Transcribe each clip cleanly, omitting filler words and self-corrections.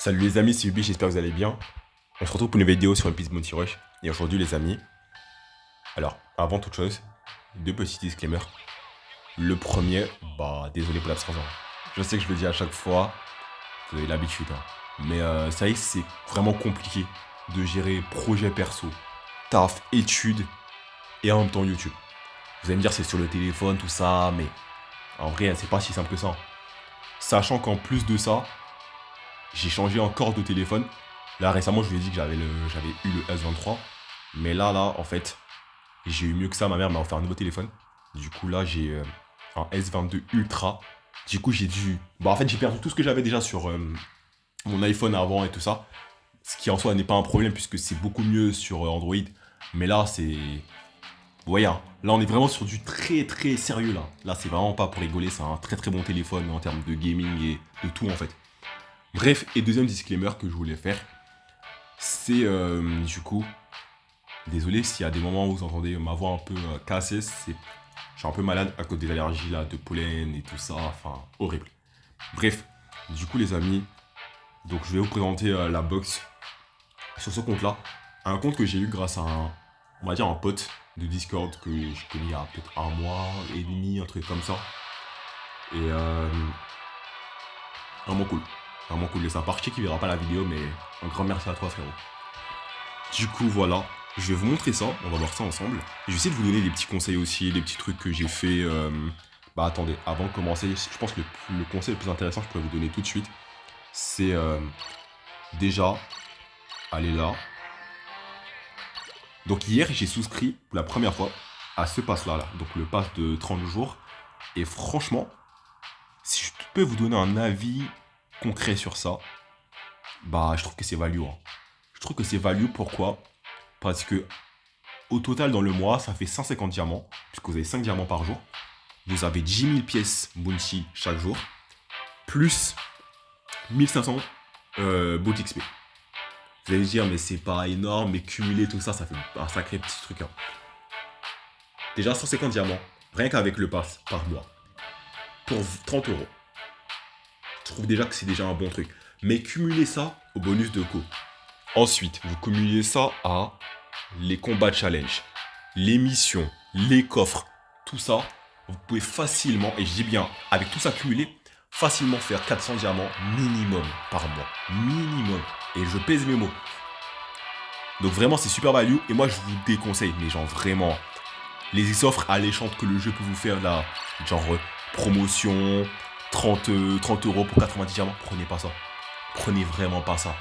Salut les amis, c'est Ubi, j'espère que vous allez bien. On se retrouve pour une vidéo sur One Piece Bounty Rush. Et aujourd'hui les amis, alors avant toute chose, deux petits disclaimers. Le premier, désolé pour l'absence. Je sais que je le dis à chaque fois, vous avez l'habitude. Mais ça y est, c'est vraiment compliqué de gérer projet perso, taf, études et en même temps YouTube. Vous allez me dire c'est sur le téléphone, tout ça, mais en vrai c'est pas si simple que ça. Sachant qu'en plus de ça, j'ai changé encore de téléphone. Là, récemment, je lui ai dit que j'avais eu le S23. Mais là, en fait, j'ai eu mieux que ça. Ma mère m'a offert un nouveau téléphone. Du coup, là, j'ai un S22 Ultra. Du coup, j'ai dû... en fait, j'ai perdu tout ce que j'avais déjà sur mon iPhone avant et tout ça. Ce qui, en soi, n'est pas un problème puisque c'est beaucoup mieux sur Android. Mais là, c'est... Vous voyez, hein, là, on est vraiment sur du très, très sérieux, là. Là, c'est vraiment pas pour rigoler. C'est un très, très bon téléphone en termes de gaming et de tout, en fait. Bref, et deuxième disclaimer que je voulais faire, c'est du coup, désolé s'il y a des moments où vous entendez ma voix un peu cassée, je suis un peu malade à cause des allergies là, de pollen et tout ça, enfin horrible. Bref, du coup les amis, donc je vais vous présenter la box sur ce compte là, un compte que j'ai eu grâce à on va dire un pote de Discord que je connais il y a peut-être un mois et demi, un truc comme ça. Et vraiment cool. Vraiment cool de sa part. Je sais qu'il verra pas la vidéo, mais un grand merci à toi, frérot. Du coup, voilà. Je vais vous montrer ça. On va voir ça ensemble. Je vais essayer de vous donner des petits conseils aussi, des petits trucs que j'ai fait. Attendez, avant de commencer, je pense que le conseil le plus intéressant que je pourrais vous donner tout de suite, c'est déjà aller là. Donc hier, j'ai souscrit pour la première fois à ce pass-là, là. Donc le pass de 30 jours. Et franchement, si je peux vous donner un avis concret sur ça, je trouve que c'est value. Hein. Je trouve que c'est value, pourquoi? Parce que au total dans le mois, ça fait 150 diamants, puisque vous avez 5 diamants par jour. Vous avez 10 000 pièces bounty chaque jour, plus 1500 boot XP. Vous allez dire, mais c'est pas énorme, mais cumuler tout ça, ça fait un sacré petit truc. Hein. Déjà 150 diamants, rien qu'avec le pass par mois, pour 30 euros. Je trouve déjà que c'est déjà un bon truc. Mais cumulez ça au bonus de co. Ensuite, vous cumulez ça à les combats challenge, les missions, les coffres, tout ça. Vous pouvez facilement, et je dis bien, avec tout ça cumulé, facilement faire 400 diamants minimum par mois. Minimum. Et je pèse mes mots. Donc vraiment, c'est super value. Et moi, je vous déconseille, mais genre vraiment, les offres alléchantes que le jeu peut vous faire là, genre promotion, 30 euros pour 90 diamants, prenez pas ça. Prenez vraiment pas ça.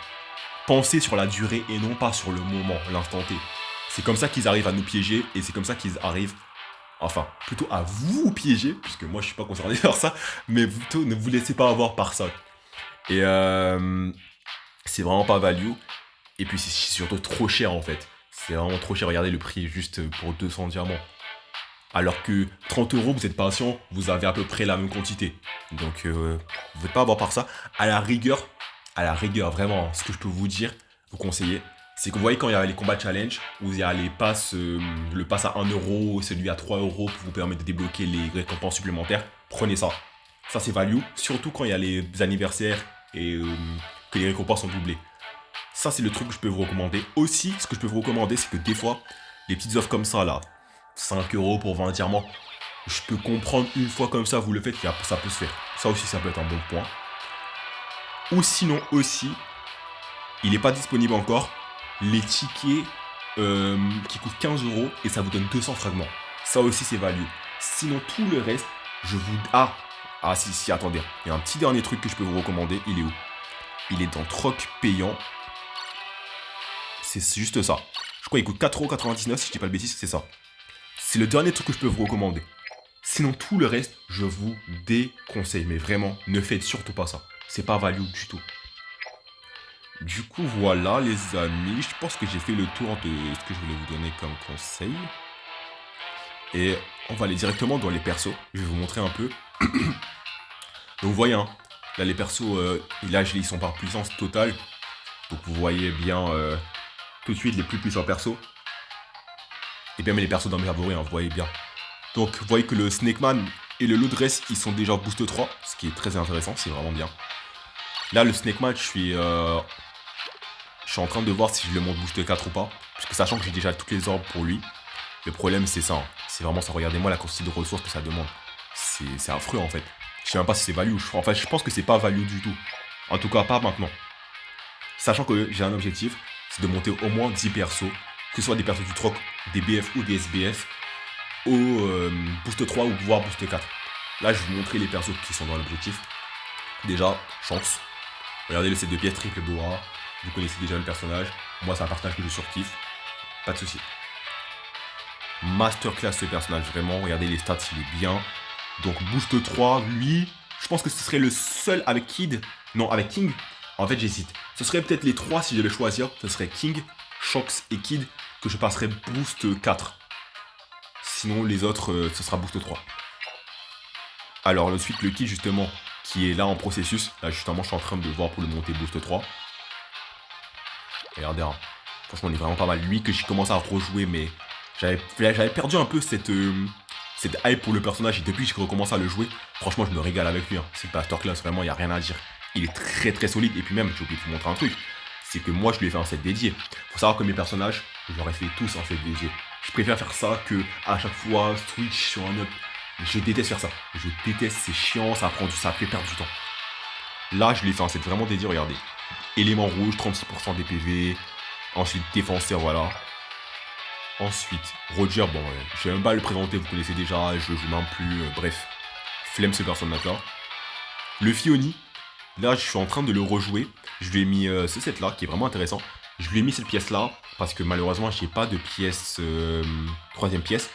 Pensez sur la durée et non pas sur le moment, l'instant T. C'est comme ça qu'ils arrivent à nous piéger et c'est comme ça qu'ils arrivent, enfin, plutôt à vous piéger, puisque moi je suis pas concerné par ça, mais plutôt ne vous laissez pas avoir par ça. Et c'est vraiment pas value. Et puis c'est surtout trop cher en fait. C'est vraiment trop cher. Regardez le prix juste pour 200 diamants. Alors que 30 euros, vous êtes patient, vous avez à peu près la même quantité. Donc vous ne pouvez pas avoir par ça. À la rigueur, vraiment, ce que je peux vous dire, vous conseiller, c'est que vous voyez quand il y a les combats challenge, où il y a les passes, le pass à 1 euro, celui à 3 euros pour vous permettre de débloquer les récompenses supplémentaires, prenez ça. Ça c'est value, surtout quand il y a les anniversaires et que les récompenses sont doublées. Ça c'est le truc que je peux vous recommander. Aussi, ce que je peux vous recommander, c'est que des fois, les petites offres comme ça là, 5 euros pour 20 diamants, je peux comprendre une fois comme ça, vous le faites, ça peut se faire. Ça aussi, ça peut être un bon point. Ou sinon aussi, il n'est pas disponible encore, les tickets qui coûtent 15 euros et ça vous donne 200 fragments. Ça aussi c'est value. Sinon tout le reste, je vous... si, attendez. Il y a un petit dernier truc que je peux vous recommander. Il est où? Il est dans troc payant. C'est juste ça. Je crois qu'il coûte 4,99€ si je dis pas de bêtises, c'est ça. C'est le dernier truc que je peux vous recommander. Sinon tout le reste, je vous déconseille. Mais vraiment, ne faites surtout pas ça. C'est pas value du tout. Du coup, voilà les amis. Je pense que j'ai fait le tour de ce que je voulais vous donner comme conseil. Et on va aller directement dans les persos. Je vais vous montrer un peu. Donc vous voyez, hein, là les persos, là ils sont par puissance totale. Donc vous voyez bien tout de suite les plus puissants persos. Et bien mais les persos dans mes favoris, hein, vous voyez bien. Donc vous voyez que le Snakeman et le Loadress, ils sont déjà boost 3. Ce qui est très intéressant, c'est vraiment bien. Là, le Snake Match, je suis en train de voir si je le monte boost 4 ou pas. Parce que sachant que j'ai déjà toutes les orbes pour lui, le problème c'est ça. Hein. C'est vraiment ça. Regardez-moi la quantité de ressources que ça demande. C'est affreux en fait. Je sais même pas si c'est value. Enfin, je pense que c'est pas value du tout. En tout cas, pas maintenant. Sachant que j'ai un objectif, c'est de monter au moins 10 persos. Que ce soit des persos du troc, des BF ou des SBF. Au boost 3 ou voire boost 4. Là, je vais vous montrer les persos qui sont dans l'objectif. Déjà, chance. Regardez le set de pièces triple boa. Vous connaissez déjà le personnage. Moi, c'est un personnage que je surkiffe. Pas de soucis. Masterclass ce personnage, vraiment. Regardez les stats, il est bien. Donc, boost 3, lui, je pense que ce serait le seul avec Kid. Non, avec King. En fait, j'hésite. Ce serait peut-être les 3 si je devais choisir. Ce serait King, Shox et Kid que je passerais boost 4. Sinon, les autres, ce sera boost 3. Alors, ensuite, le Kid, justement, qui est là en processus. Là, justement, je suis en train de voir pour le monter boost 3. Regardez, hein. Franchement, il est vraiment pas mal. Lui, que j'ai commencé à rejouer, mais j'avais perdu un peu cette hype pour le personnage. Et depuis que j'ai recommencé à le jouer, franchement, je me régale avec lui. Hein. C'est masterclass, vraiment, il n'y a rien à dire. Il est très très solide. Et puis même, j'ai oublié de vous montrer un truc. C'est que moi, je lui ai fait un set dédié. Faut savoir que mes personnages, je leur ai fait tous un set dédié. Je préfère faire ça que à chaque fois switch sur un autre. Je déteste faire ça. Je déteste, c'est chiant, ça fait perdre du temps. Là, je lui ai fait un set vraiment dédié, regardez. Élément rouge, 36% des PV. Ensuite, défenseur, voilà. Ensuite, Roger, bon, je vais même pas le présenter, vous connaissez déjà, je le joue même plus, bref. Flemme ce personnage-là. Le Fioni, là, je suis en train de le rejouer. Je lui ai mis ce set-là, qui est vraiment intéressant. Je lui ai mis cette pièce-là, parce que malheureusement, j'ai pas de pièce, troisième pièce.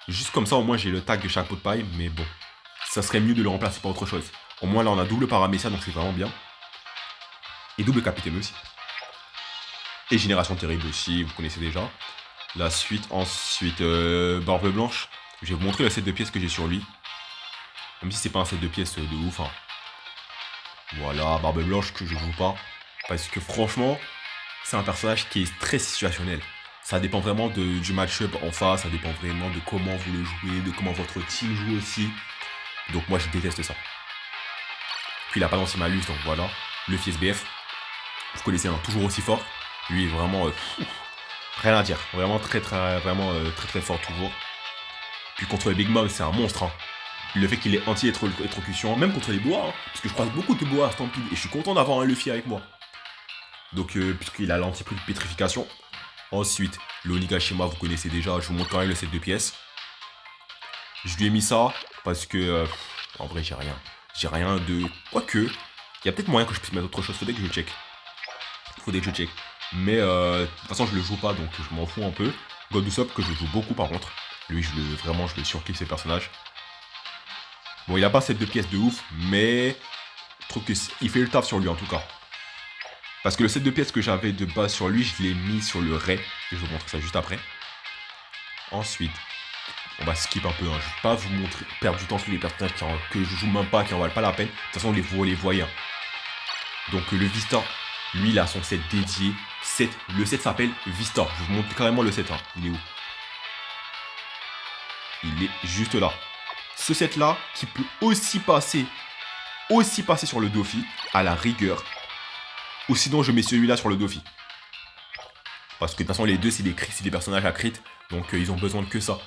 Juste comme ça, au moins, j'ai le tag de chaque pot de paille, mais bon. Ça serait mieux de le remplacer par autre chose. Au moins, là, on a double paramécia, donc c'est vraiment bien. Et double capitaine aussi. Et génération terrible aussi, vous connaissez déjà. La suite, ensuite, barbe blanche. Je vais vous montrer le set de pièces que j'ai sur lui. Même si c'est pas un set de pièces de ouf. Hein. Voilà, barbe blanche que je joue pas. Parce que franchement, c'est un personnage qui est très situationnel. Ça dépend vraiment du match-up en face, ça dépend vraiment de comment vous le jouez, de comment votre team joue aussi. Donc moi je déteste ça. Puis il a pas d'anti-malus, donc voilà. Le FSBF, vous connaissez, hein, toujours aussi fort. Lui vraiment, rien à dire. Vraiment très très fort toujours. Puis contre les Big Mom, c'est un monstre. Hein. Le fait qu'il est anti-électrocution, même contre les bois, hein, parce que je croise beaucoup de bois à Stampede, et je suis content d'avoir un Luffy avec moi. Donc, puisqu'il a l'anti-pétrification. Ensuite, le Onigashima, vous connaissez déjà, je vous montre quand même le set de pièces. Je lui ai mis ça, parce que, en vrai, j'ai rien. J'ai rien de... Quoique, il y a peut-être moyen que je puisse mettre autre chose, faudrait que je check. Mais, de toute façon, je le joue pas, donc je m'en fous un peu. God Usopp, que je joue beaucoup par contre. Lui, je le surkiffe, ces personnages. Bon, il a pas cette de pièces de ouf, mais je trouve qu'il fait le taf sur lui en tout cas. Parce que le set de pièces que j'avais de base sur lui, je l'ai mis sur le Ray. Et je vais vous montrer ça juste après. Ensuite, on va skip un peu. Hein. Je vais pas vous montrer, perdre du temps sur les personnages que je joue même pas, qui en valent pas la peine. De toute façon, vous les voyez. Hein. Donc le Vista, lui, il a son set dédié. Le set s'appelle Vista. Je vous montre carrément le set. Hein. Il est où? Il est juste là. Ce set là, qui peut aussi passer sur le Dofi, à la rigueur. Ou sinon, je mets celui-là sur le Dofi. Parce que de toute façon, les deux, c'est des personnages à crit. Donc, ils ont besoin de que ça.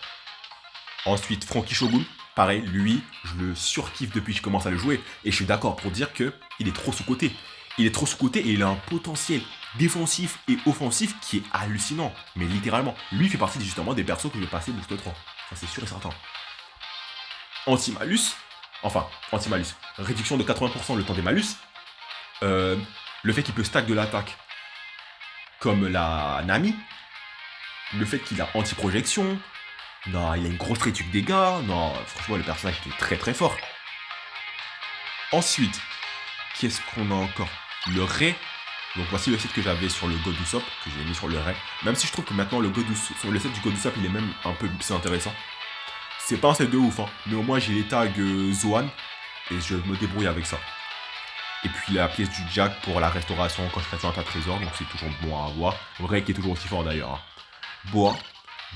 Ensuite, Franky Shogun. Pareil, lui, je le surkiffe depuis que je commence à le jouer. Et je suis d'accord pour dire qu'il est trop sous-coté. Il est trop sous-coté et il a un potentiel défensif et offensif qui est hallucinant. Mais littéralement, lui fait partie justement des persos que je vais passer boost 3. Ça, c'est sûr et certain. Anti-malus. Enfin, anti-malus. Réduction de 80% le temps des malus. Le fait qu'il peut stack de l'attaque comme la Nami. Le fait qu'il a anti-projection. Non, il a une grosse réduction de dégâts. Non, franchement, le personnage est très très fort. Ensuite, qu'est-ce qu'on a encore? Le Ray. Donc voici le set que j'avais sur le God Usopp, que j'ai mis sur le Ray. Même si je trouve que maintenant le set du God Usopp, il est même un peu plus intéressant. C'est pas un set de ouf, hein, mais au moins j'ai les tags Zoan et je me débrouille avec ça. Et puis la pièce du Jack pour la restauration quand je présente un trésor, donc c'est toujours bon à avoir. Vrai qui est toujours aussi fort d'ailleurs. Hein.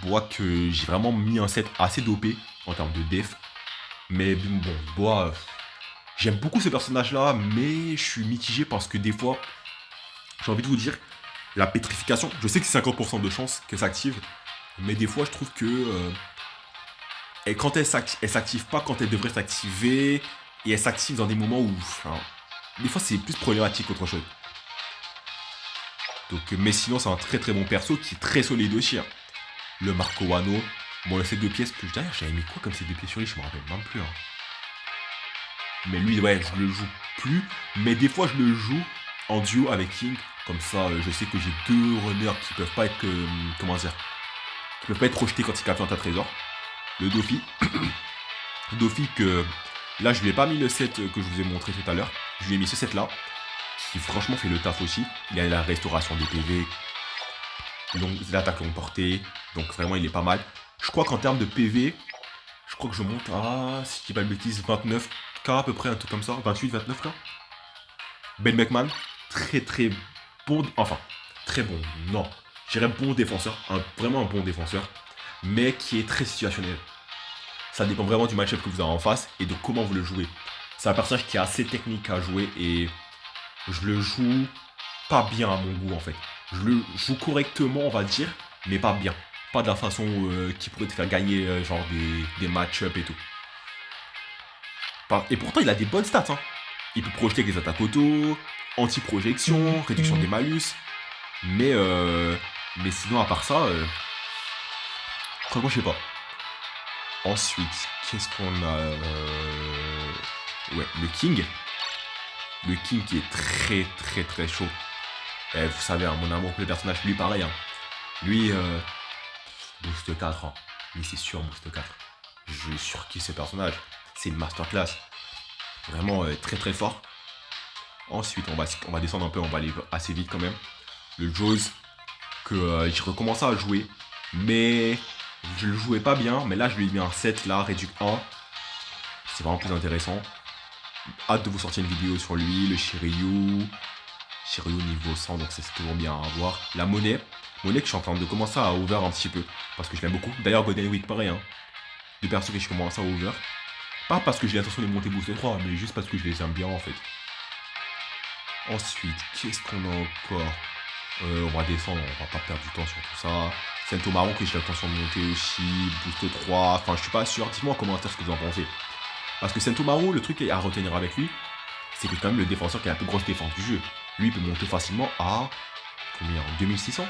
Boa que j'ai vraiment mis un set assez dopé en termes de def. Mais bon, Boa, J'aime beaucoup ce personnage-là, mais je suis mitigé parce que des fois, j'ai envie de vous dire, la pétrification, je sais que c'est 50% de chance qu'elle s'active, mais des fois, je trouve que et quand elle s'active pas quand elle devrait s'activer, et elle s'active dans des moments où, enfin, des fois, c'est plus problématique qu'autre chose. Donc, mais sinon, c'est un très très bon perso qui est très solide aussi, hein. Le Marco Wano, bon, là, ces deux pièces que d'ailleurs, j'avais mis quoi comme ces deux pièces sur lui, je me rappelle même plus, hein. Mais lui, ouais, je le joue plus. Mais des fois, je le joue en duo avec King. Comme ça, je sais que j'ai deux runners qui peuvent pas être. Comment dire, qui peuvent pas être rejetés quand ils capturent un tas de trésors. Le Dofi. Dofi que. Là, je lui ai pas mis le set que je vous ai montré tout à l'heure. Je lui ai mis ce set là. Qui franchement fait le taf aussi. Il a la restauration des PV. L'attaque longue portée. Donc vraiment, il est pas mal. Je crois qu'en termes de PV, je crois que je monte à, si je dis pas de bêtises, 29K à peu près, un truc comme ça, 28, 29K. Ben Beckman, très très bon, enfin, très bon, non, je dirais bon défenseur, vraiment un bon défenseur, mais qui est très situationnel. Ça dépend vraiment du match-up que vous avez en face et de comment vous le jouez. C'est un personnage qui est assez technique à jouer et je le joue pas bien à mon goût en fait. Je le joue correctement, on va dire, mais pas bien. Pas de la façon qui pourrait te faire gagner genre des match-up et tout. Et pourtant, il a des bonnes stats, hein. Il peut projeter avec des attaques auto, anti-projection, réduction des malus. Mais sinon, à part ça, franchement, je sais pas. Ensuite, qu'est-ce qu'on a Ouais, le King. Le King qui est très très très chaud. Vous savez, hein, mon amour pour le personnage, lui pareil, hein. Lui, Boost 4, hein. Lui c'est sûr, Boost 4. Je surkiffe ce personnage. C'est une masterclass. Vraiment très très fort. Ensuite, on va descendre un peu, on va aller assez vite quand même. Le Jaws, que j'ai recommencé à jouer, mais je le jouais pas bien. Mais là, je lui ai mis un 7, là, réduit 1. C'est vraiment plus intéressant. Hâte de vous sortir une vidéo sur lui, le Shiryu. Shiryu niveau 100, donc c'est toujours bien à voir. La monnaie que je suis en train de commencer à over un petit peu, parce que je l'aime beaucoup. D'ailleurs, Golden Week, pareil, hein. Des persos que je commence à over. Pas parce que j'ai l'intention de monter boost 3, mais juste parce que je les aime bien en fait. Ensuite, qu'est-ce qu'on a encore On va descendre, on va pas perdre du temps sur tout ça. Sentomaru que j'ai l'intention de monter aussi, boost 3, enfin je suis pas sûr. Dites-moi en commentaire ce que vous en pensez. Parce que Sentomaru, le truc à retenir avec lui, c'est que quand même le défenseur qui a la plus grosse défense du jeu. Lui il peut monter facilement à combien 2600.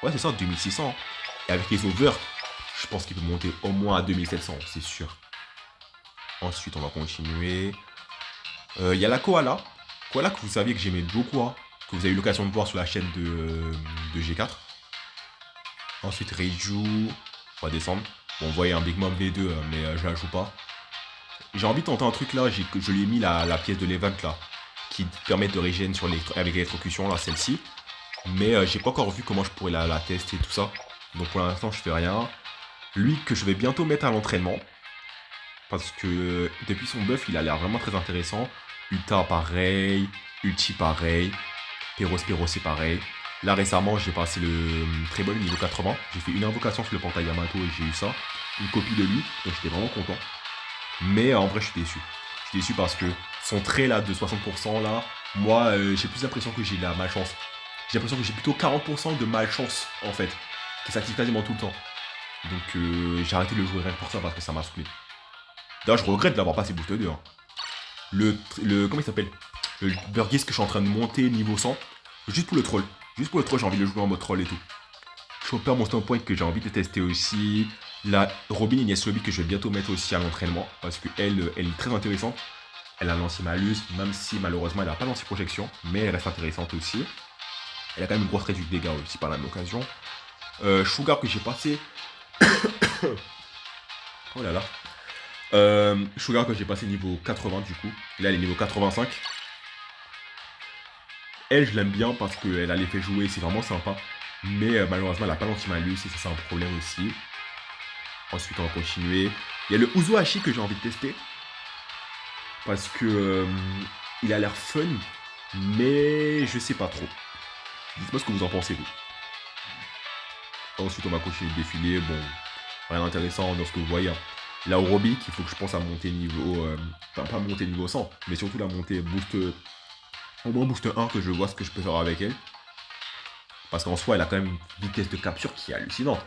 Ouais c'est ça, 2600. Et avec les overs, je pense qu'il peut monter au moins à 2700, c'est sûr. Ensuite on va continuer. Il y a la Koala. Koala que vous saviez que j'aimais beaucoup, hein, que vous avez eu l'occasion de voir sur la chaîne de G4. Ensuite Reiju. On va descendre. Bon, vous voyez un Big Mom V2, mais je la joue pas. J'ai envie de tenter un truc là, je lui ai mis la pièce de l'event là, qui permet de régénérer avec l'électrocution là, celle-ci. Mais j'ai pas encore vu comment je pourrais la tester et tout ça. Donc pour l'instant je fais rien. Lui que je vais bientôt mettre à l'entraînement. Parce que depuis son buff il a l'air vraiment très intéressant. Uta pareil, Ulti pareil, Peros c'est pareil. Là récemment j'ai passé le très bon niveau 80. J'ai fait une invocation sur le portail Yamato et j'ai eu ça. Une copie de lui, donc j'étais vraiment content. Mais en vrai je suis déçu. Je suis déçu parce que son trait là de 60% là, moi j'ai plus l'impression que j'ai de la malchance. J'ai l'impression que j'ai plutôt 40% de malchance en fait, qui s'active quasiment tout le temps. Donc j'ai arrêté de le jouer rien que pour ça parce que ça m'a saoulé. D'ailleurs je regrette d'avoir passé boost 2. Hein. Comment il s'appelle, le Burgess que je suis en train de monter niveau 100, juste pour le troll. Juste pour le troll, j'ai envie de le jouer en mode troll et tout. Chopper Monster Point que j'ai envie de tester aussi. La Robin Ines Lobby que je vais bientôt mettre aussi à l'entraînement. Parce qu'elle est très intéressante. Elle a l'anti-malus, même si malheureusement elle n'a pas d'anti-projection. Mais elle reste intéressante aussi. Elle a quand même une grosse réduction de dégâts aussi par la même occasion. Sugar que j'ai passé. Oh là là. Sugar que j'ai passé niveau 80 du coup. Là elle est niveau 85. Elle je l'aime bien parce qu'elle a l'effet joué, c'est vraiment sympa. Mais malheureusement elle n'a pas d'anti-malus et ça c'est un problème aussi. Ensuite on va continuer. Il y a le Uzuhashi que j'ai envie de tester. Parce que il a l'air fun. Mais je sais pas trop. Dites-moi ce que vous en pensez vous. Ensuite on va continuer le défilé. Bon, rien d'intéressant dans ce que vous voyez. Hein. L'aérobic, il faut que je pense à monter niveau... Enfin, pas monter niveau 100, mais surtout la monter boost... Au moins boost 1, que je vois ce que je peux faire avec elle. Parce qu'en soi, elle a quand même une vitesse de capture qui est hallucinante.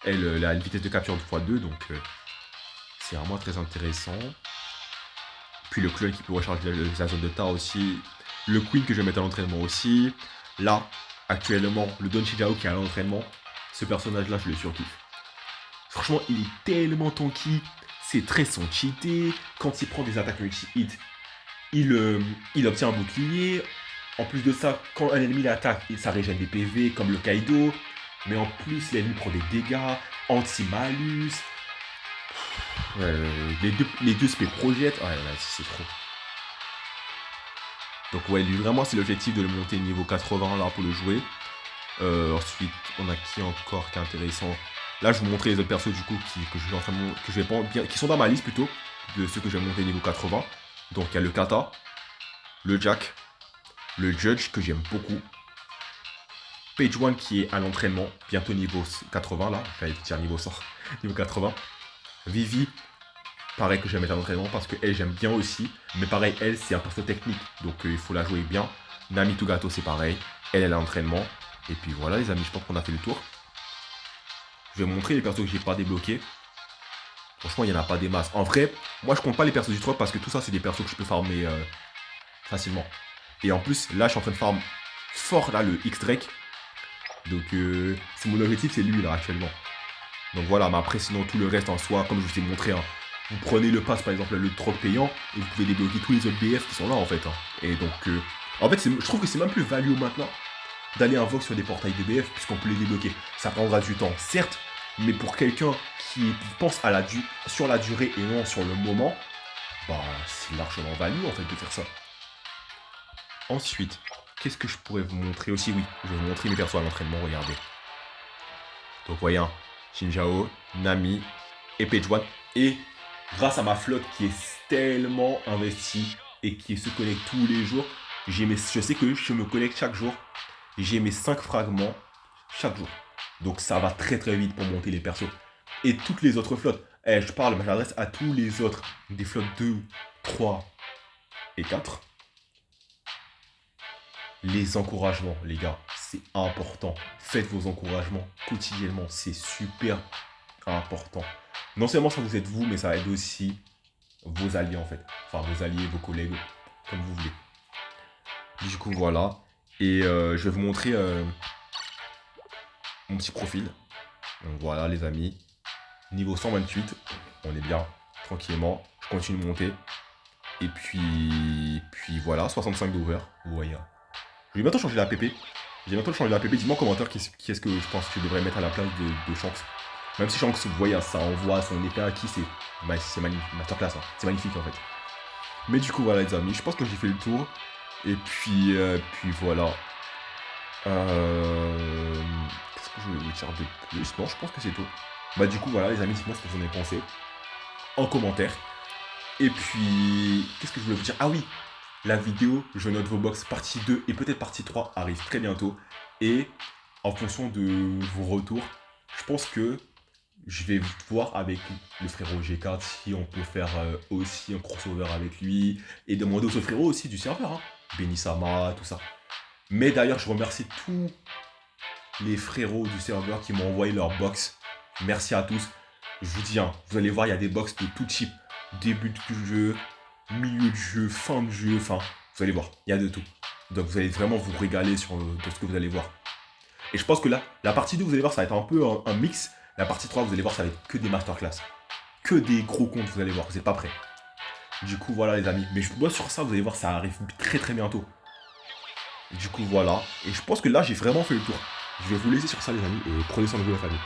Elle a une vitesse de capture de x2, donc c'est vraiment très intéressant. Puis le clone qui peut recharger la zone de tar aussi. Le Queen que je vais mettre à l'entraînement aussi. Là, actuellement, le Don Chijao qui est à l'entraînement. Ce personnage-là, je le surkiffe. Franchement, il est tellement tanky. Ses traits sont cheatés. Quand il prend des attaques multi-hit, il obtient un bouclier. En plus de ça, quand un ennemi l'attaque, ça régène des PV comme le Kaido. Mais en plus, l'ennemi prend des dégâts, anti-malus. Les deux SP project. Ouais, là, c'est trop. Donc ouais, lui vraiment c'est l'objectif de le monter niveau 80 là pour le jouer. Ensuite, on a qui encore qui est intéressant. Là, je vais vous montrer les autres persos du coup que je vais pas bien, qui sont dans ma liste plutôt de ceux que je vais monter niveau 80. Donc il y a le Kata, le Jack, le Judge que j'aime beaucoup. Page One qui est à l'entraînement, bientôt niveau 80 là, j'allais dire niveau 100, niveau 80. Vivi, pareil que je vais mettre à l'entraînement parce que elle j'aime bien aussi. Mais pareil, elle c'est un perso technique, donc il faut la jouer bien. Nami Tugato c'est pareil, elle est à l'entraînement. Et puis voilà les amis, je pense qu'on a fait le tour. Je vais vous montrer les persos que j'ai pas débloqués. Franchement, il n'y en a pas des masses. En vrai, moi je compte pas les persos du truc parce que tout ça c'est des persos que je peux farmer facilement. Et en plus, là je suis en train de farm fort là le X-Drake. Donc c'est mon objectif, c'est lui là actuellement. Donc voilà, mais après sinon tout le reste en soi, comme je vous ai montré, hein, vous prenez le pass par exemple, le troc payant, et vous pouvez débloquer tous les autres BF qui sont là en fait. Hein. Et donc, en fait, je trouve que c'est même plus value maintenant d'aller invoquer sur des portails de BF puisqu'on peut les débloquer. Ça prendra du temps, certes, mais pour quelqu'un qui pense à sur la durée et non sur le moment, bah c'est largement value en fait de faire ça. Ensuite, qu'est-ce que je pourrais vous montrer aussi? Oui, je vais vous montrer mes persos à l'entraînement, regardez. Donc voyez, hein, Shinjao, Nami et Page One. Et grâce à ma flotte qui est tellement investie et qui se connecte tous les jours, je sais que je me connecte chaque jour. J'ai mes 5 fragments chaque jour. Donc ça va très très vite pour monter les persos. Et toutes les autres flottes. Je parle, mais j'adresse à tous les autres. Des flottes 2, 3 et 4. Les encouragements, les gars, c'est important. Faites vos encouragements quotidiennement. C'est super important. Non seulement ça vous aide vous, mais ça aide aussi vos alliés en fait. Enfin, vos alliés, vos collègues, comme vous voulez. Du coup, voilà. Et je vais vous montrer mon petit profil. Donc voilà les amis. Niveau 128. On est bien. Tranquillement. Je continue de monter. Et puis voilà. 65 d'over. Vous voyez. Je vais bientôt changer la PP. Dis-moi en commentaire qui est-ce que je pense que je devrais mettre à la place de Shanks. Même si Shanks, vous voyez, ça envoie son épée à qui c'est magnifique. Masterclass. Hein. C'est magnifique en fait. Mais du coup voilà les amis. Je pense que j'ai fait le tour. Et puis voilà. Qu'est-ce que je vais vous dire de plus? Non, je pense que c'est tout. Bah du coup, voilà les amis, dites-moi ce que vous en avez pensé. En commentaire. Et puis, qu'est-ce que je voulais vous dire? Ah oui, la vidéo Je note vos box partie 2 et peut-être partie 3 arrive très bientôt. Et en fonction de vos retours, je pense que je vais voir avec le frérot G4 si on peut faire aussi un crossover avec lui. Et demander aux autres frérots aussi du serveur. Hein. Benisama, tout ça. Mais d'ailleurs, je remercie tous les frérots du serveur qui m'ont envoyé leur box. Merci à tous. Je vous dis, hein, vous allez voir, il y a des box de tout type. Début du jeu, milieu de jeu, fin de jeu, enfin, vous allez voir, il y a de tout. Donc vous allez vraiment vous régaler sur ce que vous allez voir. Et je pense que là, la partie 2, vous allez voir, ça va être un peu un mix. La partie 3, vous allez voir, ça va être que des masterclass. Que des gros comptes, vous allez voir, vous n'êtes pas prêts. Du coup, voilà les amis. Mais je vous vois sur ça, vous allez voir, ça arrive très très bientôt. Du coup, voilà. Et je pense que là, j'ai vraiment fait le tour. Je vais vous laisser sur ça, les amis, et prenez soin de vous, la famille.